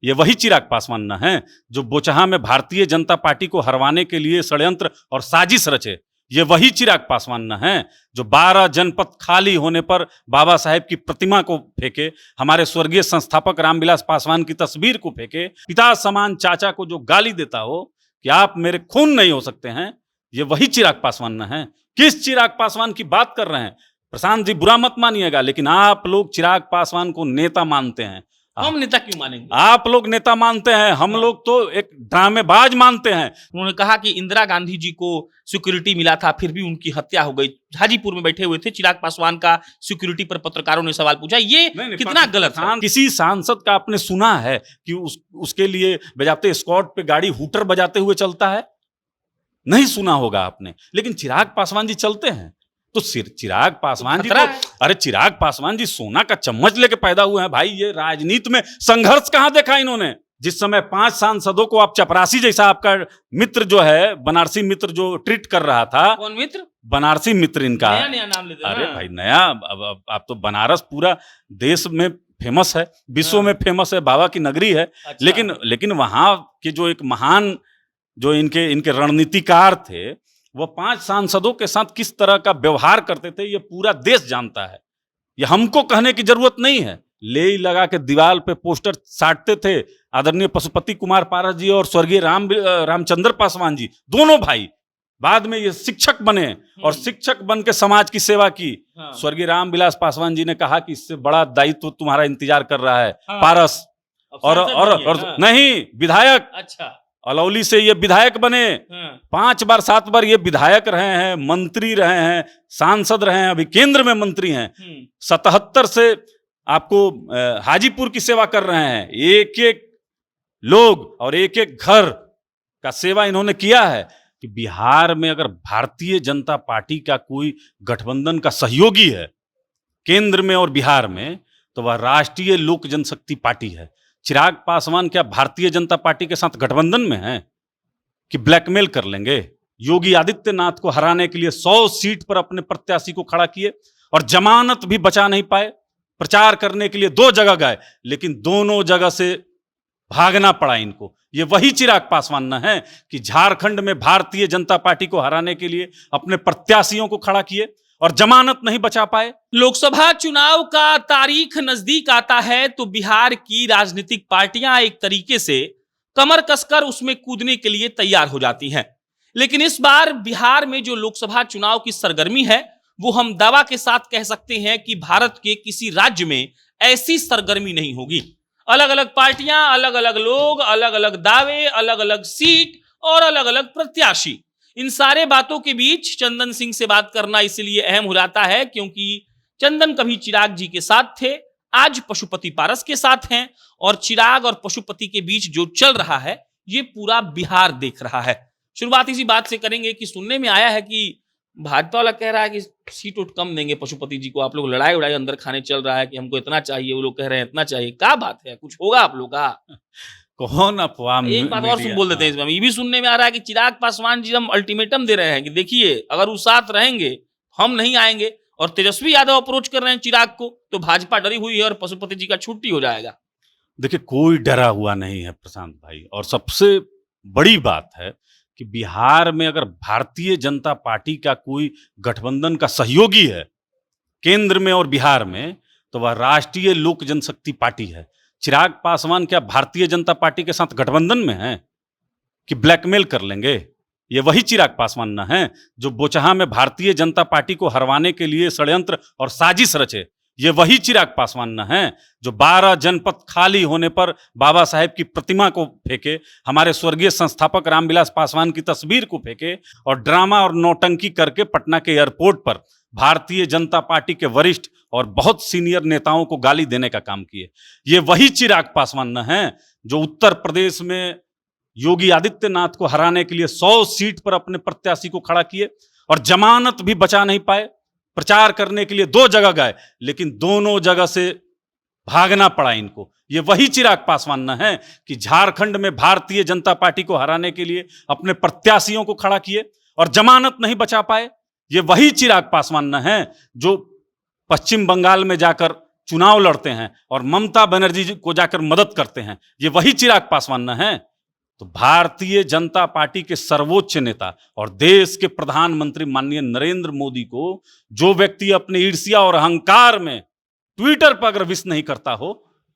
ये वही चिराग पासवान न हैं जो बोचहा में भारतीय जनता पार्टी को हरवाने के लिए षड्यंत्र और साजिश रचे। ये वही चिराग पासवान न हैं जो 12 जनपद खाली होने पर बाबा साहेब की प्रतिमा को फेंके, हमारे स्वर्गीय संस्थापक रामविलास पासवान की तस्वीर को फेंके, पिता समान चाचा को जो गाली देता हो कि आप मेरे खून नहीं हो सकते हैं। ये वही चिराग पासवान न हैं। किस चिराग पासवान की बात कर रहे हैं? प्रशांत जी बुरा मत मानिएगा, लेकिन आप लोग चिराग पासवान को नेता मानते हैं। हम नेता क्यों मानेंगे? आप लोग नेता मानते हैं, हम लोग तो एक ड्रामेबाज मानते हैं। उन्होंने कहा कि इंदिरा गांधी जी को सिक्योरिटी मिला था, फिर भी उनकी हत्या हो गई। हाजीपुर में बैठे हुए थे, चिराग पासवान का सिक्योरिटी पर पत्रकारों ने सवाल पूछा। ये कितना गलत है? किसी सांसद का आपने सुना है कि उसके लिए बजाते स्कॉट पे गाड़ी हूटर बजाते हुए चलता है? नहीं सुना होगा आपने। लेकिन चिराग पासवान जी चलते हैं। तो चिराग पासवान जी तो, अरे चिराग पासवान जी सोना का चम्मच लेके पैदा हुए हैं भाई। ये राजनीति में संघर्ष कहां देखा इन्होंने? जिस समय 5 सांसदों को आप चपरासी जैसा आपका मित्र जो है बनारसी मित्र जो ट्रीट कर रहा था। कौन मित्र? बनारसी मित्र इनका। नया नाम लेते हैं। अरे भाई नया, अब आप तो बनारस पूरा देश में फेमस है, विश्व में फेमस है, बाबा की नगरी है। अच्छा। लेकिन वहां के जो एक महान जो इनके रणनीतिकार थे, वो 5 सांसदों के साथ किस तरह का व्यवहार करते थे ये पूरा देश जानता है। ये हमको कहने की जरूरत नहीं है। ले लगा के दीवार पे पोस्टर साटते थे आदरणीय पशुपति कुमार पारस जी और स्वर्गीय रामचंद्र पासवान जी, दोनों भाई। बाद में ये शिक्षक बने और शिक्षक बन के समाज की सेवा की। हाँ। स्वर्गीय रामविलास पासवान जी ने कहा कि इससे बड़ा दायित्व तुम्हारा इंतजार कर रहा है। हाँ। पारस और नहीं विधायक। अच्छा। अलौली से ये विधायक बने। 5 बार 7 बार ये विधायक रहे हैं, मंत्री रहे हैं, सांसद रहे हैं, अभी केंद्र में मंत्री हैं। 77 से आपको हाजीपुर की सेवा कर रहे हैं। एक एक लोग और एक एक घर का सेवा इन्होंने किया है। कि बिहार में अगर भारतीय जनता पार्टी का कोई गठबंधन का सहयोगी है केंद्र में और बिहार में, तो वह राष्ट्रीय लोक जनशक्ति पार्टी है। चिराग पासवान क्या भारतीय जनता पार्टी के साथ गठबंधन में हैं कि ब्लैकमेल कर लेंगे? योगी आदित्यनाथ को हराने के लिए 100 सीट पर अपने प्रत्याशी को खड़ा किए और जमानत भी बचा नहीं पाए। प्रचार करने के लिए 2 जगह गए, लेकिन दोनों जगह से भागना पड़ा इनको। ये वही चिराग पासवान न है कि झारखंड में भारतीय जनता पार्टी को हराने के लिए अपने प्रत्याशियों को खड़ा किए और जमानत नहीं बचा पाए। लोकसभा चुनाव का तारीख नजदीक आता है तो बिहार की राजनीतिक पार्टियां एक तरीके से कमर कसकर उसमें कूदने के लिए तैयार हो जाती हैं। लेकिन इस बार बिहार में जो लोकसभा चुनाव की सरगर्मी है, वो हम दावा के साथ कह सकते हैं कि भारत के किसी राज्य में ऐसी सरगर्मी नहीं होगी। अलग अलग पार्टियां, अलग अलग लोग, अलग अलग दावे, अलग अलग सीट और अलग अलग प्रत्याशी। इन सारे बातों के बीच चंदन सिंह से बात करना इसलिए अहम हो जाता है क्योंकि चंदन कभी चिराग जी के साथ थे, आज पशुपति पारस के साथ हैं, और चिराग और पशुपति के बीच जो चल रहा है ये पूरा बिहार देख रहा है। शुरुआत इसी बात से करेंगे कि सुनने में आया है कि भाजपा वाला कह रहा है कि सीट उठ कम देंगे पशुपति जी को। आप लोग लड़ाई उड़ाई अंदर खाने चल रहा है कि हमको इतना चाहिए, वो लोग कह रहे हैं इतना चाहिए। क्या बात है? कुछ होगा आप लोग का? कौन अफवाह? एक बात और बोल देते हैं इसमें। ये भी सुनने में आ रहा है कि चिराग पासवान जी हम अल्टीमेटम दे रहे हैं कि देखिए अगर वो साथ रहेंगे हम नहीं आएंगे, और तेजस्वी यादव अप्रोच कर रहे हैं चिराग को, तो भाजपा डरी हुई है और पशुपति जी का छुट्टी हो जाएगा। देखिए कोई डरा हुआ नहीं है प्रशांत भाई, और सबसे बड़ी बात है कि बिहार में अगर भारतीय जनता पार्टी का कोई गठबंधन का सहयोगी है केंद्र में और बिहार में, तो वह राष्ट्रीय लोक जनशक्ति पार्टी है। चिराग पासवान क्या भारतीय जनता पार्टी के साथ गठबंधन में हैं कि ब्लैकमेल कर लेंगे? ये वही चिराग पासवान न हैं जो बोचहा में भारतीय जनता पार्टी को हरवाने के लिए षड्यंत्र और साजिश रचे। ये वही चिराग पासवान न हैं जो 12 जनपद खाली होने पर बाबा साहेब की प्रतिमा को फेंके, हमारे स्वर्गीय संस्थापक रामविलास पासवान की तस्वीर को फेंके और ड्रामा और नौटंकी करके पटना के एयरपोर्ट पर भारतीय जनता पार्टी के वरिष्ठ और बहुत सीनियर नेताओं को गाली देने का काम किए। ये वही चिराग पासवान न हैं जो उत्तर प्रदेश में योगी आदित्यनाथ को हराने के लिए 100 सीट पर अपने प्रत्याशी को खड़ा किए और जमानत भी बचा नहीं पाए। प्रचार करने के लिए 2 जगह गए, लेकिन दोनों जगह से भागना पड़ा इनको। ये वही चिराग पासवान न है कि झारखंड में भारतीय जनता पार्टी को हराने के लिए अपने प्रत्याशियों को खड़ा किए और जमानत नहीं बचा पाए। ये वही चिराग पासवान न है जो पश्चिम बंगाल में जाकर चुनाव लड़ते हैं और ममता बनर्जी जी को जाकर मदद करते हैं, ये वही चिराग पासवान न है? तो भारतीय जनता पार्टी के सर्वोच्च नेता और देश के प्रधानमंत्री माननीय नरेंद्र मोदी को जो व्यक्ति अपने ईर्ष्या और अहंकार में ट्विटर पर अगर विश नहीं करता हो,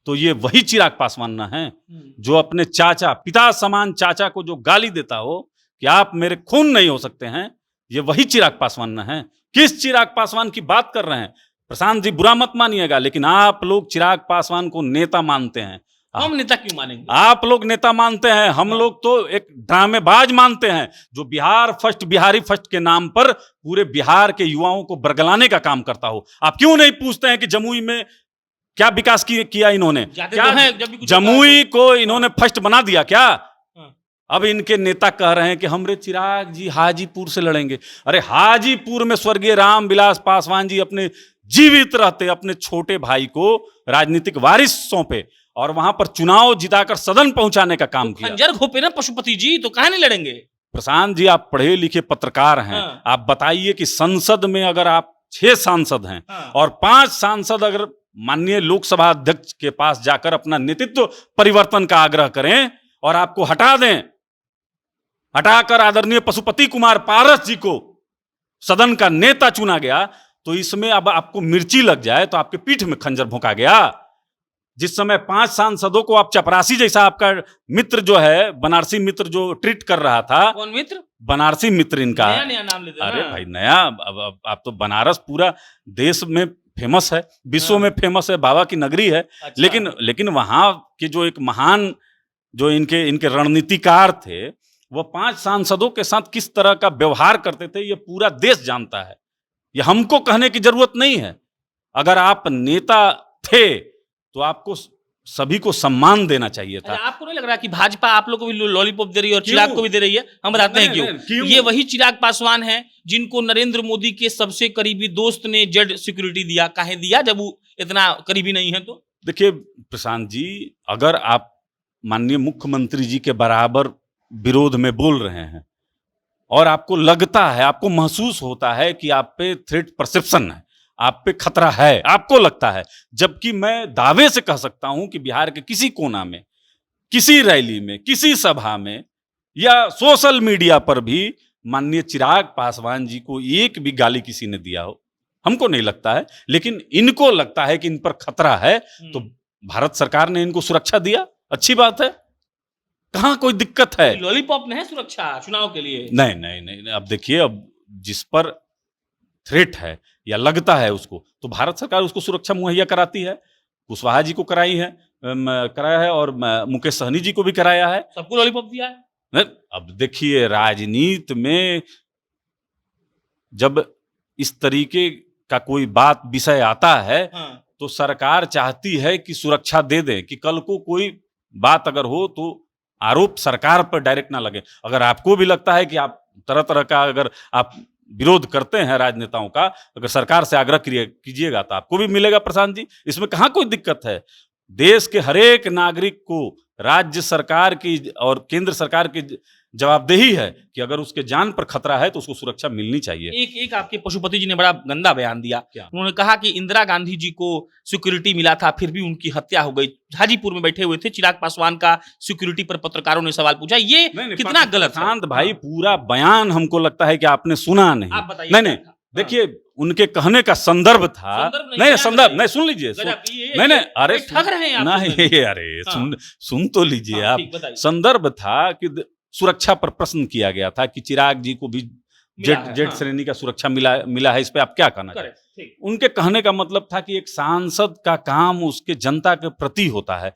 तो ये वही चिराग पासवान न है? जो अपने चाचा, पिता समान चाचा को जो गाली देता हो कि आप मेरे खून नहीं हो सकते हैं, ये वही चिराग पासवान न है? किस चिराग पासवान की बात कर रहे हैं? प्रशांत जी, बुरा मत मानिएगा, लेकिन आप लोग चिराग पासवान को नेता मानते हैं। हम नेता क्यों मानेंगे? आप लोग नेता मानते हैं, हम लोग तो एक ड्रामेबाज मानते हैं जो बिहार फर्स्ट, बिहारी फर्स्ट के नाम पर पूरे बिहार के युवाओं को बरगलाने का काम करता हो। आप क्यों नहीं पूछते हैं कि जमुई में क्या विकास किया इन्होंने? क्या जमुई को इन्होंने फर्स्ट बना दिया क्या? अब इनके नेता कह रहे हैं कि हमरे चिराग जी हाजीपुर से लड़ेंगे। अरे हाजीपुर में स्वर्गीय रामविलास पासवान जी अपने जीवित रहते अपने छोटे भाई को राजनीतिक वारिस सौंपे और वहां पर चुनाव जिताकर सदन पहुंचाने का काम किया। खंजर घोपे ना पशुपति जी, तो कहां नहीं लड़ेंगे? प्रशांत जी, आप पढ़े लिखे पत्रकार हैं, आप बताइए कि संसद में अगर आप 6 सांसद हैं और 5 सांसद अगर माननीय लोकसभा अध्यक्ष के पास जाकर अपना नेतृत्व परिवर्तन का आग्रह करें और आपको हटा दें, हटाकर आदरणीय पशुपति कुमार पारस जी को सदन का नेता चुना गया, तो इसमें अब आपको मिर्ची लग जाए तो आपके पीठ में खंजर भोंका गया। जिस समय 5 सांसदों को आप चपरासी जैसा आपका मित्र जो है, बनारसी मित्र जो ट्रीट कर रहा था। कौन मित्र? बनारसी मित्र इनका। नया नाम लेते हैं। अरे भाई नया, अब आप तो बनारस पूरा देश में फेमस है, विश्व में फेमस है, बाबा की नगरी है। अच्छा। लेकिन वहां के जो एक महान जो इनके रणनीतिकार थे, वो 5 सांसदों के साथ किस तरह का व्यवहार करते थे, ये पूरा देश जानता है। ये हमको कहने की जरूरत नहीं है। अगर आप नेता थे तो आपको सभी को सम्मान देना चाहिए था। आपको नहीं लग रहा कि भाजपा आप लोगों को भी लॉलीपॉप दे रही है और चिराग को भी दे रही है? हम बताते हैं क्यों। ये वही चिराग पासवान हैं जिनको नरेंद्र मोदी के सबसे करीबी दोस्त ने जेड सिक्योरिटी दिया। काहे दिया जब वो इतना करीबी नहीं है? तो देखिए प्रशांत जी, अगर आप माननीय मुख्यमंत्री जी के बराबर विरोध में बोल रहे हैं और आपको लगता है, आपको महसूस होता है कि आप पे थ्रेट परसेप्शन है, आप पे खतरा है, आपको लगता है, जबकि मैं दावे से कह सकता हूं कि बिहार के किसी कोना में, किसी रैली में, किसी सभा में या सोशल मीडिया पर भी माननीय चिराग पासवान जी को एक भी गाली किसी ने दिया हो, हमको नहीं लगता है। लेकिन इनको लगता है कि इन पर खतरा है, तो भारत सरकार ने इनको सुरक्षा दिया, अच्छी बात है, कहां कोई दिक्कत है? लॉलीपॉप नहीं है सुरक्षा चुनाव के लिए? नहीं नहीं नहीं, अब देखिए, अब जिस पर थ्रेट है या लगता है उसको, तो भारत सरकार उसको सुरक्षा मुहैया कराती है। कुशवाहा जी को कराया है और मुकेश सहनी जी को भी कराया है। सबको लॉलीपॉप दिया है। अब देखिए, राजनीति में जब इस तरीके का कोई बात विषय आता है, तो सरकार चाहती है कि सुरक्षा दे दे, कि कल को कोई बात अगर हो तो आरोप सरकार पर डायरेक्ट ना लगे। अगर आपको भी लगता है कि आप तरह तरह का अगर आप विरोध करते हैं राजनेताओं का, अगर सरकार से आग्रह कीजिएगा तो आपको भी मिलेगा प्रशांत जी, इसमें कहां कोई दिक्कत है। देश के हर एक नागरिक को राज्य सरकार की और केंद्र सरकार की जवाबदेही है कि अगर उसके जान पर खतरा है तो उसको सुरक्षा मिलनी चाहिए। एक आपके पशुपति जी ने बड़ा गंदा बयान दिया। उन्होंने कहा कि इंदिरा गांधी जी को सिक्योरिटी मिला था, फिर भी उनकी हत्या हो गई। हाजीपुर में बैठे हुए थे, चिराग पासवान का सिक्योरिटी पर पत्रकारों ने सवाल पूछा। ये कितना गलत? शांत भाई, पूरा बयान हमको लगता है कि आपने सुना नहीं। आप बताइए। नहीं, देखिए, उनके कहने का संदर्भ था। नहीं, संदर्भ नहीं, सुन लीजिए। नहीं, अरे ठग रहे हैं आप। नहीं, अरे सुन तो लीजिए आप। संदर्भ था कि सुरक्षा पर प्रश्न किया गया था कि चिराग जी को भी जेड श्रेणी का सुरक्षा मिला है, इस पे आप क्या कहना चाहते हैं? उनके कहने का मतलब था कि एक सांसद का काम उसके जनता के प्रति होता है।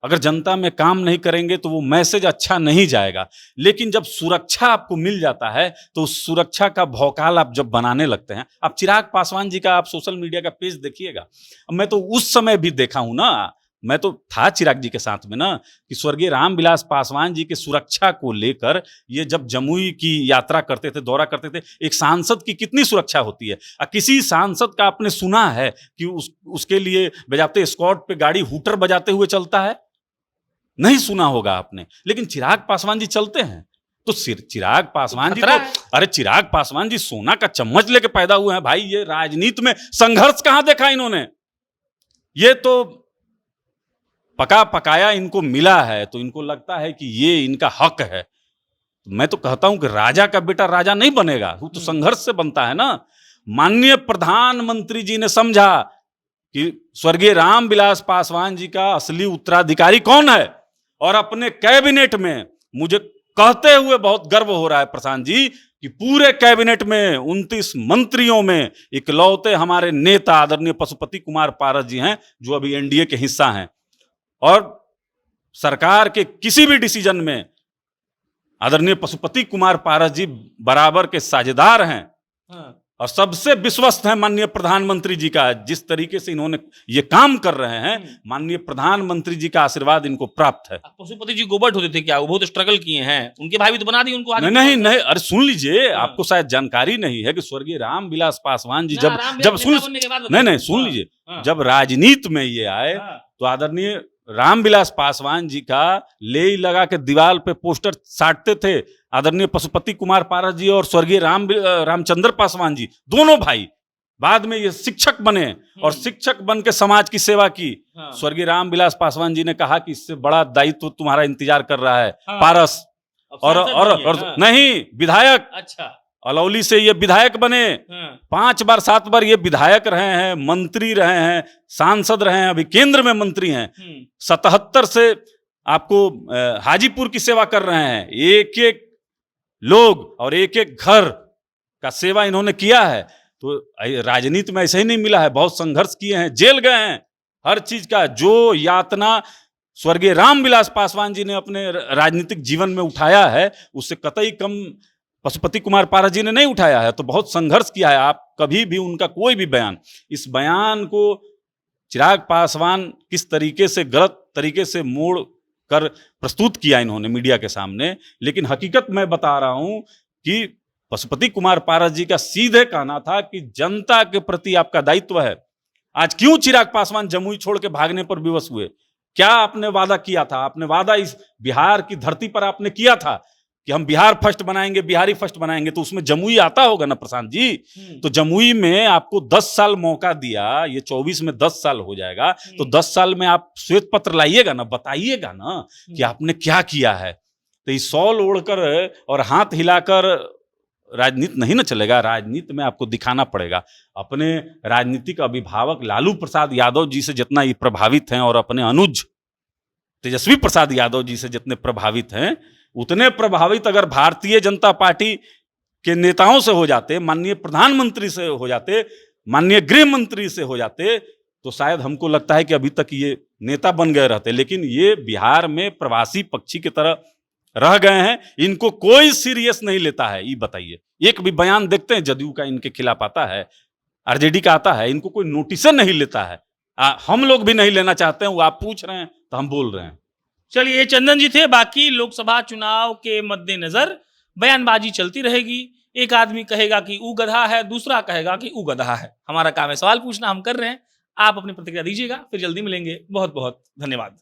अगर जनता में काम नहीं करेंगे तो वो मैसेज अच्छा नहीं जाएगा। लेकिन जब सुरक्षा आपको मिल जाता है तो उस सुरक्षा का भौकाल आप जब बनाने लगते हैं, आप चिराग पासवान जी का आप सोशल मीडिया का पेज देखिएगा। मैं तो उस समय भी देखा हूं ना, मैं तो था चिराग जी के साथ में ना, कि स्वर्गीय रामविलास पासवान जी के सुरक्षा को लेकर ये जब जमुई की यात्रा करते थे, दौरा करते थे, एक सांसद की कितनी सुरक्षा होती है। किसी सांसद का आपने सुना है कि उसके लिए बजाते स्कॉट पे गाड़ी हूटर बजाते हुए चलता है? नहीं सुना होगा आपने। लेकिन चिराग पासवान जी चलते हैं। तो चिराग पासवान जी तो, अरे चिराग पासवान जी सोना का चम्मच लेके पैदा हुए हैं भाई। ये राजनीति में संघर्ष कहां देखा इन्होंने? ये तो पका पकाया इनको मिला है, तो इनको लगता है कि ये इनका हक है। मैं तो कहता हूं कि राजा का बेटा राजा नहीं बनेगा, वो तो संघर्ष से बनता है ना। माननीय प्रधानमंत्री जी ने समझा कि स्वर्गीय रामविलास पासवान जी का असली उत्तराधिकारी कौन है, और अपने कैबिनेट में, मुझे कहते हुए बहुत गर्व हो रहा है प्रशांत जी, कि पूरे कैबिनेट में 29 मंत्रियों में इकलौते हमारे नेता आदरणीय पशुपति कुमार पारस जी हैं, जो अभी एनडीए के हिस्सा हैं, और सरकार के किसी भी डिसीजन में आदरणीय पशुपति कुमार पारस जी बराबर के साझेदार हैं। और सबसे विश्वस्त है माननीय प्रधानमंत्री जी का। जिस तरीके से इन्होंने ये काम कर रहे हैं, माननीय प्रधानमंत्री जी का आशीर्वाद इनको प्राप्त है। पशुपति जी गोबट होते थे क्या? वो बहुत स्ट्रगल किए हैं, उनके भाई भी तो बना दिए उनको। नहीं, अरे सुन लीजिए, आपको शायद जानकारी नहीं है कि स्वर्गीय रामविलास पासवान जी जब सुन लीजिए, जब राजनीति में ये आए तो आदरणीय रामविलास पासवान जी का ले लगा के दीवार पे पोस्टर साटते थे आदरणीय पशुपति कुमार पारस जी और स्वर्गीय रामचंद्र पासवान जी, दोनों भाई। बाद में ये शिक्षक बने और शिक्षक बन के समाज की सेवा की। स्वर्गीय रामविलास पासवान जी ने कहा कि इससे बड़ा दायित्व तुम्हारा इंतजार कर रहा है पारस। और नहीं, विधायक। अच्छा, अलौली से ये विधायक बने। 5 बार 7 बार ये विधायक रहे हैं, मंत्री रहे हैं, सांसद रहे हैं, अभी केंद्र में मंत्री हैं। 77 से आपको हाजीपुर की सेवा कर रहे हैं। एक एक लोग और एक एक घर का सेवा इन्होंने किया है। तो राजनीति में ऐसे ही नहीं मिला है, बहुत संघर्ष किए हैं, जेल गए हैं, हर चीज का जो यातना स्वर्गीय रामविलास पासवान जी ने अपने राजनीतिक जीवन में उठाया है, उससे कतई कम पशुपति कुमार पारस जी ने नहीं उठाया है। तो बहुत संघर्ष किया है। आप कभी भी उनका कोई भी बयान, इस बयान को चिराग पासवान किस तरीके से गलत तरीके से मोड़ कर प्रस्तुत किया इन्होंने मीडिया के सामने, लेकिन हकीकत मैं बता रहा हूं कि पशुपति कुमार पारस जी का सीधे कहना था कि जनता के प्रति आपका दायित्व है। आज क्यों चिराग पासवान जमुई छोड़ के भागने पर विवश हुए? क्या आपने वादा किया था? आपने वादा इस बिहार की धरती पर आपने किया था कि हम बिहार फर्स्ट बनाएंगे, बिहारी फर्स्ट बनाएंगे, तो उसमें जमुई आता होगा ना प्रशांत जी। तो जमुई में आपको 10 साल मौका दिया, ये 24 में 10 साल हो जाएगा, तो 10 साल में आप श्वेत पत्र लाइएगा ना, बताइएगा ना कि आपने क्या किया है। तो इस शॉल ओढ़कर और हाथ हिलाकर राजनीति नहीं ना चलेगा। राजनीति में आपको दिखाना पड़ेगा। अपने राजनीतिक अभिभावक लालू प्रसाद यादव जी से जितना ये प्रभावित हैं और अपने अनुज तेजस्वी प्रसाद यादव जी से जितने प्रभावित हैं, उतने प्रभावित अगर भारतीय जनता पार्टी के नेताओं से हो जाते, माननीय प्रधानमंत्री से हो जाते, माननीय गृह मंत्री से हो जाते, तो शायद हमको लगता है कि अभी तक ये नेता बन गए रहते। लेकिन ये बिहार में प्रवासी पक्षी की तरह रह गए हैं। इनको कोई सीरियस नहीं लेता है। ये बताइए, एक भी बयान देखते हैं जदयू का इनके खिलाफ आता है, आरजेडी का आता है, इनको कोई नोटिस नहीं लेता है। हम लोग भी नहीं लेना चाहते हैं। वो आप पूछ रहे हैं तो हम बोल रहे हैं। चलिए, ये चंदन जी थे। बाकी लोकसभा चुनाव के मद्देनजर बयानबाजी चलती रहेगी। एक आदमी कहेगा कि ऊ गधा है, दूसरा कहेगा कि ऊ गधा है। हमारा काम है सवाल पूछना, हम कर रहे हैं। आप अपनी प्रतिक्रिया दीजिएगा, फिर जल्दी मिलेंगे। बहुत बहुत धन्यवाद।